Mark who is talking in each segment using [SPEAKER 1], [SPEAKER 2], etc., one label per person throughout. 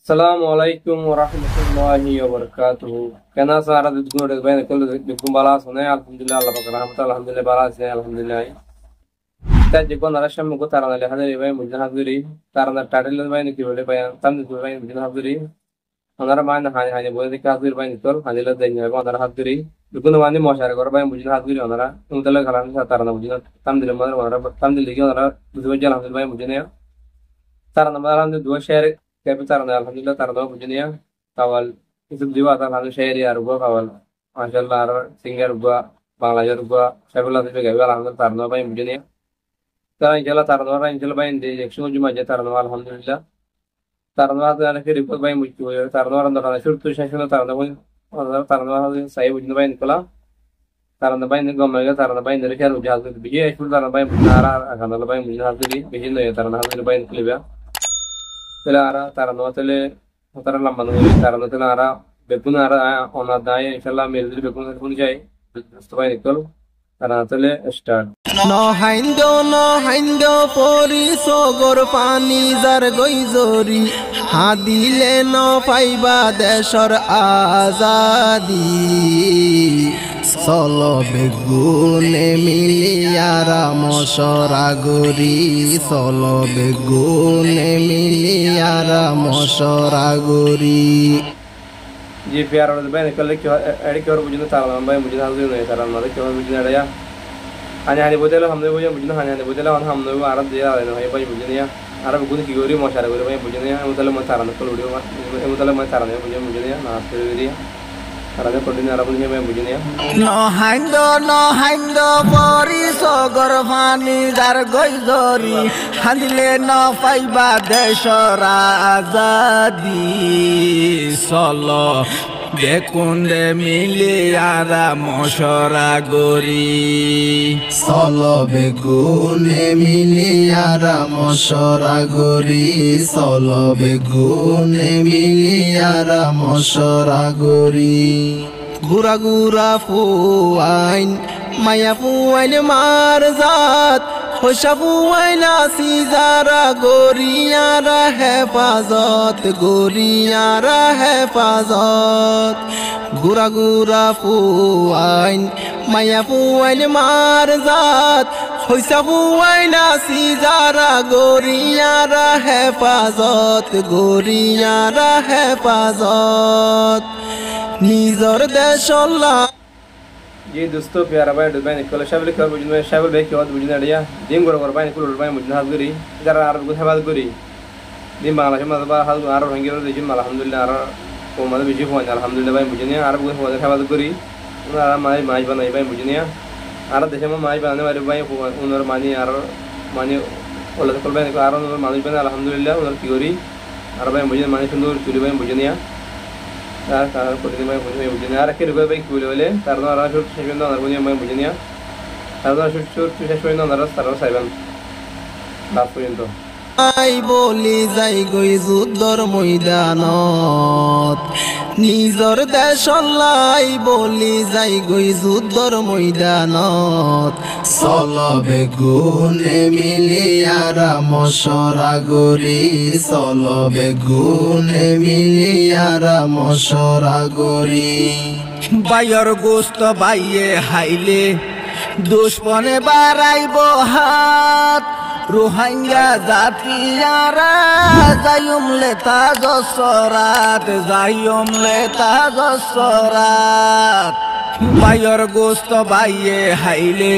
[SPEAKER 1] Assalamu alaikum warahmatullahi wabarakatuh. Kena sara duduk udah banyak kalau duduk balas, alhamdulillah Allah pakar alhamdulillah balas alhamdulillah. Kita juga narasam muka tarana le hadari bayi mujna haduri tarana tadil bayi nikki boleh bayi tam nikki bayi mujna haduri. Anara mana hani boleh nikki haduri bayi nikol hadila denya bayi anara haduri. Dukun wani moshara kor bayi mujna haduri anara. Umtala kalan sa tarana mujna tam dil madar anara tam dil lagi anara dua jalan haduri bayi mujna ya. Tarana malam dua share كيف ترى الحمد لله ترى ده بجنيه كوال itu juga tak lalu share ya rupa kawal masya Allah singer rupa bangladesh rupa saya bilang itu juga alhamdulillah tarno apa yang begini ya sekarang insyaallah tarno orang insyaallah bayin di ekspor cuma aja tarno alhamdulillah tarno ada anak kiri rupa bayin muncul ya tarno orang orang surtu saya sudah tarno pun orang tarno orang saya begini bayin kala tarno bayin itu gomel tarno bayin dari share ujah itu biji ekspor tarno bayin benar akan tarno bayin begini hal ini begini ya tarno hal bayin kelibya telara tarano tele tara lamba no tarano telara bekunara ona daye inshallah meldi bekun kun jay stoi nikol tarano tele start
[SPEAKER 2] no haindo pori sogor pani jar goi jori hadile no paiba deshor azadi solo begune miliara mosora gori solo begune miliara mosora gori
[SPEAKER 1] ये प्यार और दबाई निकल के AD के और बुझने ताला हम भाई मुझे हाल नहीं ताला हमारे के और बुझने अड़या आने आने बोले हमने वो बुझने आने बोले हमने वो आरत दिया है भाई भाई बुझने या आरब गुण की गोरी मौशारा गोरी भाई बुझने या मतलब मैं तारा निकल उड़ियो मतलब मैं तारा नहीं बुझने या ना फिर तारा ने पढ़ने आरब नहीं मैं बुझने या
[SPEAKER 2] no haindo pori sogor pani jar goi jori handile no paiba deshora azadi solo bekunde miliara mosora gori solo begunde miliara mosora gori solo begunde miliara mosora gori gura gura fuain maya fuain marzat khosha fuain asizara goriyara hefazat goriyara hefazat gura gura fuain maya fuain marzat khosha fuain asizara goriyara hefazat goriyara hefazat निजर देशल्ला
[SPEAKER 1] ये दोस्तों प्यारा भाई Dubai निकल शाबिल कर बुझने शाबिल भाई के बाद बुझने अड़िया दिन गोर गोर भाई निकल भाई मुझे हाथ गुरी जरा आरब को हवाल गुरी दिन बांग्लादेश में तो हाथ आरब हंगे और देखिए अल्हम्दुलिल्लाह आरब को मतलब बिजी हुआ अल्हम्दुलिल्लाह भाई बुझने आरब को हवाल गुरी उन्हें आरब माई माई बनाई भाई बुझने आरब देश में माई बनाने वाले भाई उन्हें मानी आरब मानी ओला निकल भाई निकल आरब उन्हें मानी बना अल्हम्दुलिल्लाह उन्हें क्योरी आरब भाई मुझे मानी सुंदर चुरी भाई बुझने तार तार कोटिनी में मुझे बुझने यार के रुपए भाई क्यों ले तारनो आरा शुट शेविंदो अंदर मुझे मैं बुझने यार तारनो शुट शेविंदो अंदर तारनो साइबन लास्ट पॉइंट
[SPEAKER 2] आई बोली जाई गई जुद्धर ময়দানত নিজর দেশলাই বলি যাই গই যুদ্ধর ময়দানত চলবে গুণে মিলিয়ারা মশরা গরি চলবে গুণে মিলিয়ারা মশরা গরি বাইর গোস্ত বাইয়ে হাইলে দুশ্মনে বাড়াইব হাত রোহিঙ্গা জাতিয়ারা যাইম লেতা জসরাত বাইর গোস্ত বাইয়ে হাইলে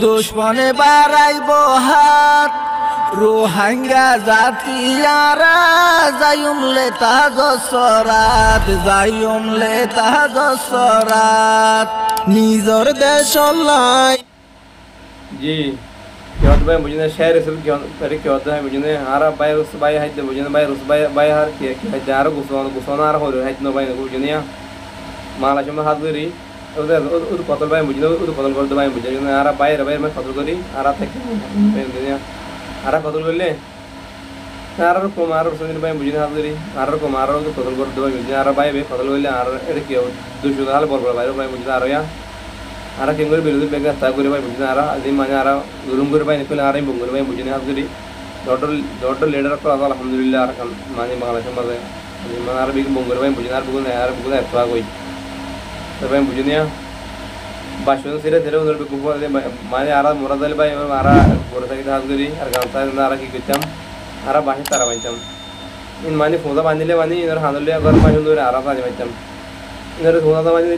[SPEAKER 2] দুশ্মনে বাড়াইব হাত রোহিঙ্গা জাতিয়ারা যাইম লেতা জসরাত নিজর দেশলাই
[SPEAKER 1] जी क्या होता है मुझे शहर से क्या क्या होता है मुझे आरा बाय उस बाय है तो मुझे बाय उस बाय हर क्या जार गुस्सा आ रहा हो है तो बाय मुझे नहीं माला चमा हाथ गरी उधर उधर कतल बाय मुझे उधर कतल कर दो बाय मुझे आरा बाय मैं कतल करी आरा तक दुनिया आरा कतल कर ले आरा को मारो सुन बाय मुझे हाथ गरी आरा को मारो तो कतल कर दो मुझे आरा बाय कतल कर ले आरा एड क्या दूसरा हाल बोल बाय मुझे आरा या आरा केंगुर बिरुद बेगा ता गुरे बाय बुझना आरा आदि माने आरा गुरुम गुरे बाय निकल आरा बुंगुर बाय बुझने हाथ गुरी দৌড় লিডার করা আলহামদুলিল্লাহ আর মানে বাংলাদেশের মাঝে মানে আর বিগ বঙ্গের ভাই বুঝিনা আর বুঝিনা এত আগই তবে আমি বুঝিনিয়া বাসন ধীরে ধীরে ওদের মানে আর মোরাদালি ভাই আর বড় থেকে হাত ধরি আর গামছা আর কি করতাম আর বাসে তারা বাঁধতাম ইন মানে ফোঁদা বাঁধিলে মানে ইনার হাঁদলে একবার বাসন ধরে আর বাঁধে বাঁধতাম ইনার ফোঁদা না বাঁধে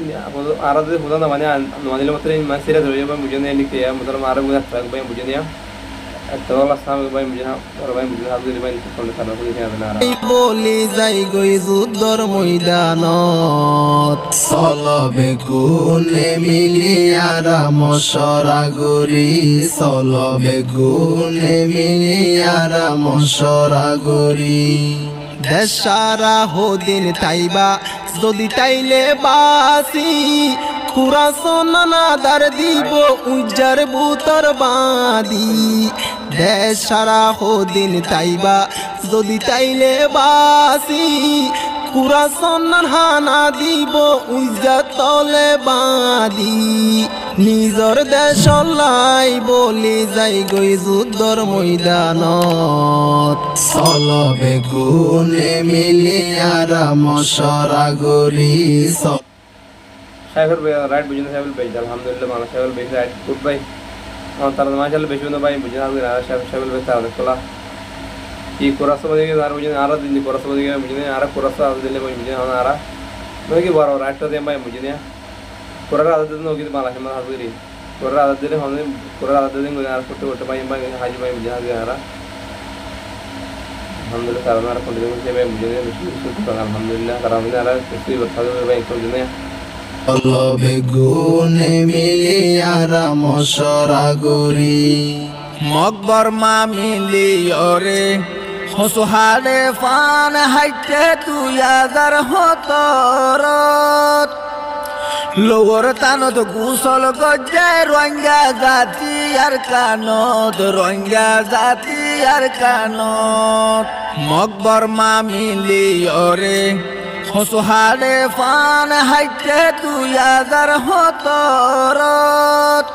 [SPEAKER 1] আর যদি ফোঁদা না মানে বাঁধিলে মাত্র মানে সিরে ধরে যাবে বুঝে নিয়ে লিখতে মতো আর বুঝে ভাই বুঝে নিয়া
[SPEAKER 2] বলি যাই গই যুদ্ধর ময়দানত চলবে গুণে মিলিয়ারা মশরা গরি চলবে গুণে মিলিয়ারা মশরা গরি দেশ সারা হদিন তাইবা যদি তাইলে বাসি খুরাসন নাদার দিব উজ্জার বুতর বাঁধি দেশ সারা হদিন তাইবা যদি তাইলে বাসি খুরাসন হানা দিব উজ্জার তলে বাঁধি নিজর দেশ লাই বলি যাই গই যুদ্ধর ময়দানত চলবে গুণে মিলিয়ারা মশরা গরি
[SPEAKER 1] সাহেবের রাইট বুঝিনা সাহেবের বেশ আলহামদুলিল্লাহ বাংলা সাহেবের বেশ রাইট গুড ভাই আমার তারা মাশাআল্লাহ বেশি না ভাই বুঝিনা আর সাহেবের বেশ তারা দেখলা কি কোরাস বলে আর বুঝিনা আর দিন কোরাস বলে বুঝিনা আর কোরাস আর দিলে ভাই বুঝিনা আর নয় কি বড় রাইট তো দেম ভাই বুঝিনা কোরার আদত দিন ওকে বাংলা সাহেব হাজুরি কোরার আদত দিলে হনে কোরার আদত দিন আর করতে করতে ভাই হাজি ভাই বুঝিনা আর আলহামদুলিল্লাহ তারা আর কোন দিন ভাই বুঝিনা বেশি আলহামদুলিল্লাহ তারা আমি আর কিছুই কথা ভাই কোন দিন
[SPEAKER 2] চলবে গুণে মিলিয়ারা মশরা গরি মকবর মা মিলিয়রে হসহারে ফান হাইতে 2017 লোর তানত গুসল গজে রোহিঙ্গা জাতি আর কানত রোহিঙ্গা জাতি আর কানত মকবর মা মিলিয়রে হসহারে ফান হাইতে 2017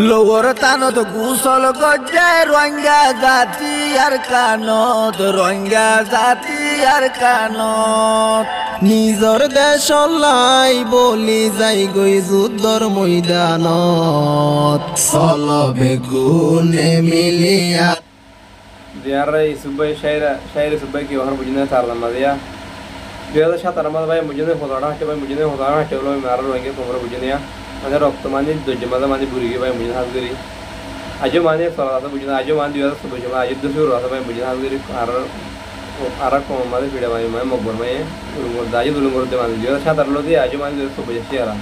[SPEAKER 2] লোর তানত গুসল গজে রোহিঙ্গা জাতি আর কানত রোহিঙ্গা জাতি আর কানত নিজর দেশ লাই বলি যাই গই যুদ্ধর ময়দানত চলবে গুণে মিলিয়া
[SPEAKER 1] দিয়ারা ইসুবাই শায়রা সুবাই কি ওখানে বুঝিনা তারলাম না দিয়া 2017 ভাই মুঝে ফোটাটা হাঁটে ভাই মুঝে ফোটাটা হাঁটে হলো আর রোহিঙ্গা তোমরা বুঝে নিয়া মানে রক্ত মানে দর্জে মাঝে মানে বুড়ি ভাই মুঝে হাত করি আজও মানে সরাতে বুঝে না আজও মানে 2017 আজ দুশো রাতে ভাই মুঝে হাত করি আর কম মানে ভিড়ে ভাই মানে মকবর ভাই দাজি দুলুম করতে মানে 2017 দিয়ে আজও মানে 2017 শেয়ারা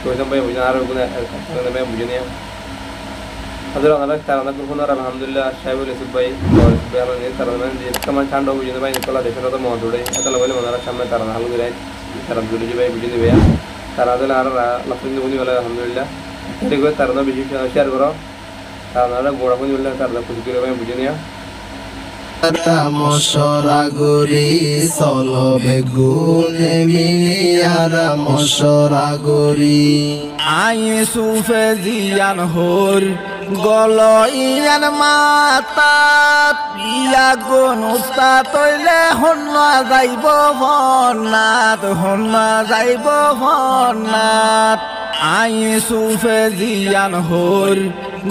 [SPEAKER 1] তো এটা ভাই বুঝে আর ওখানে ভাই বুঝে নিয়া হাজার অনেক তারা অনেক কোন আলহামদুলিল্লাহ সাহেবুল ইসুফ ভাই তারা মানে কেমন ঠান্ডা বুঝে ভাই নিকলা দেশের তো মত উড়ে এত বলে মনার সামনে তারা হালু দিলাই তারা দুলি ভাই বুঝে দিবে তারা দিলে আর লক্ষ্মী বুঝি বলে আলহামদুলিল্লাহ ঠিক আছে তারা বেশি শেয়ার করো তারা গোড়া বুঝি বললে তারা খুশি করে ভাই বুঝে নিয়া
[SPEAKER 2] মশরা গরি চলবে গুণে মিলিয়ারা মশরা গরি আই সুফে জিয়ান হোর গল ইয়ান মাতা ইয়া গুন উস্তা তৈলে হন্না যাইব ভন্নাত আই সুফে জিয়ান হোর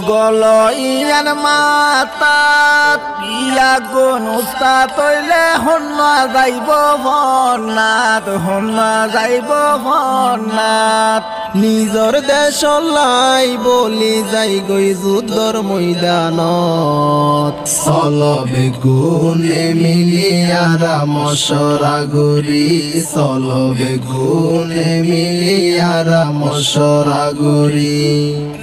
[SPEAKER 2] গল ইয়ান মাতা ইয়া গুন উস্তা তৈলে হন্না যাইব ভন্নাত নিজর দেশ লাই বলি যাই গই যুদ্ধর ময়দানত চলবে গুণে মিলিয়ারা মশরা গরি চলবে গুণে মিলিয়ারা মশরা গরি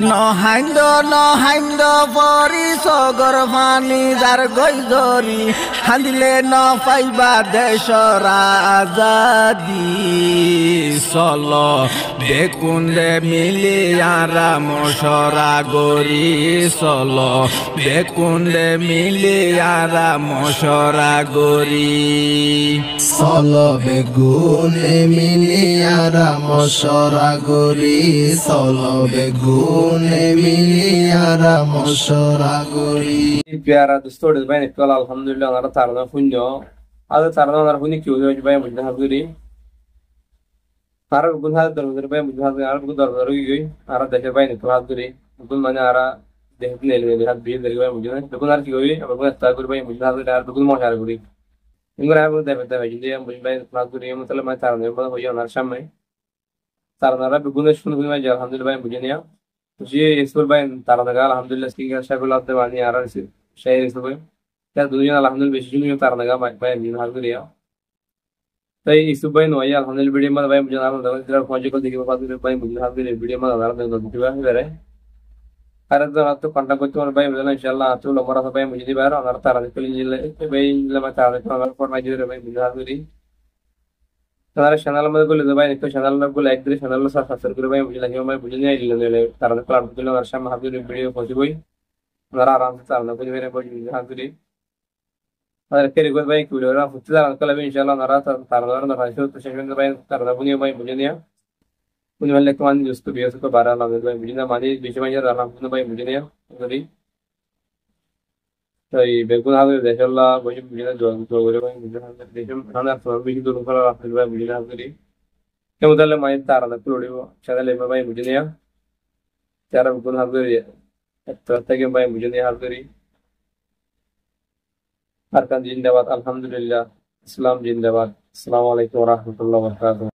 [SPEAKER 2] নহাইন্দ পরি সগর ফানি যার গই ধরি হান্দিলে ন পাইবা দেশর আজাদি চল বেকুন্দে মিলিয়ারা মশরা গরি চল বেকুন্দে মিলিয়ারা মশরা গরি চলবে গুণে মিলিয়ারা মশরা গরি চলবে গুণে মিলিয়ারা মশরা করি
[SPEAKER 1] পেয়ারা দুস্তোড়ে বাইন কল আলহামদুলিল্লাহ ওনারা তারনা শূন্য আদে তারনা ওনারা শুনি কি হয়ে বাইন বুঝতে হাজুরি আর গুণ হাজ দরবার বাইন বুঝতে হাজুরি আর গুণ দরবার গই আর দেশে বাইন কল হাজুরি গুণ মানে আর দেহ নেলে হাত বিয়ে দেরি বাইন বুঝতে গুণ আর কি হই আবার গুণ তা করি বাইন বুঝতে হাজুরি আর গুণ মশার করি ইংরা আর দেবে দেবে যদি আমি বুঝ বাইন হাজুরি মতলব মানে তারনা হই ওনার সামনে তারনারা গুণের শুনে গুণ বাইন আলহামদুলিল্লাহ বাইন বুঝে নিয়া जी इसमें भाई तारा लगा अल्हम्दुलिल्लाह स्किन का शक्ल आते वाली आ रहा है शहर इसमें क्या दुनिया अल्हम्दुलिल्लाह बेशुमार दुनिया तारा लगा भाई दिन हाल करिया तो इस भाई नो यार अल्हम्दुलिल्लाह वीडियो में भाई मुझे नाम दवा तेरा पहुंच को देखिए बात भाई मुझे हाल करिया वीडियो में आधार दे दो दिखवा है अरे तो आप तो कांटेक्ट करते हो भाई मुझे इंशाल्लाह आप तो लंबा भाई मुझे दी बाहर अगर तारा निकल जिले भाई लंबा तारा को अगर फोन मार भाई मुझे हाल करी तुम्हारे चैनल में बोले भाई एक तो चैनल में को लाइक दे चैनल में सब्सक्राइब करे भाई मुझे लगे मैं मुझे नहीं ले तारा क्लास के लोग अर्शा में हाथ वीडियो पहुंच गई मेरा आराम से चलना कुछ मेरे को हाथ करी अरे फिर कोई भाई वीडियो ना फुट जा कल भी इंशाल्लाह नारा तारा ना भाई तो सेशन भाई तारा बुनी भाई मुझे नहीं कुछ वाले को मान जिसको भी उसको 12 लगे भाई मुझे ना मानी बीच में यार आराम से भाई मुझे नहीं करी तो ये बिल्कुल हाथ इंशाल्लाह मुझे मुझे ना जो करे भाई मुझे हाथ देश में खाना सब भी दोनों का हाथ भाई मुझे ना करी क्या मतलब मैं तारा ना प्रोडी वो चैनल में भाई मुझे नहीं तारा बिल्कुल हाथ करी तो तक भाई मुझे नहीं हाथ करी हर का जिंदाबाद अल्हम्दुलिल्लाह इस्लाम जिंदाबाद अस्सलाम वालेकुम व रहमतुल्लाहि व बरकातहू।